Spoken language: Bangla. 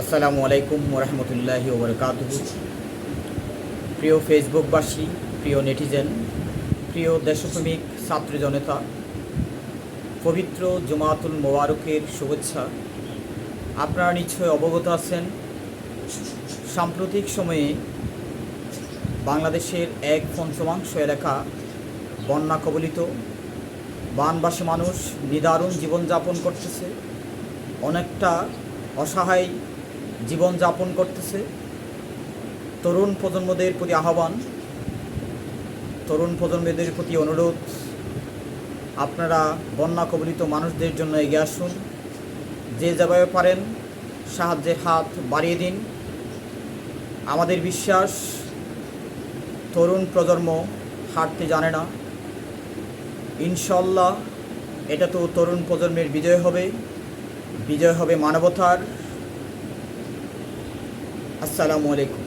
আসসালামু আলাইকুম ওরহমতুল্লাহি ওবরকাতুহু। প্রিয় ফেসবুকবাসী, প্রিয় নেটিজেন, প্রিয় দেশপ্রেমিক ছাত্র জনতা, পবিত্র জুমাতুল মোবারকের শুভেচ্ছা। আপনারা নিশ্চয় অবগত আছেন, সাম্প্রতিক সময়ে বাংলাদেশের 1/5 এলাকা বন্যা কবলিত। বানবাসী মানুষ নিদারুণ জীবনযাপন করতেছে, অনেকটা অসহায় জীবনযাপন করতেছে। তরুণ প্রজন্মদের প্রতি আহ্বান, তরুণ প্রজন্মদের প্রতি অনুরোধ, আপনারা বন্যা কবলিত মানুষদের জন্য এগিয়ে আসুন। যে যেভাবে পারেন সাহায্যের হাত বাড়িয়ে দিন। আমাদের বিশ্বাস, তরুণ প্রজন্ম হারতে জানে না। ইনশাল্লাহ এটা তো তরুণ প্রজন্মের বিজয় হবে, বিজয় হবে মানবতার। আসসালামু আলাইকুম।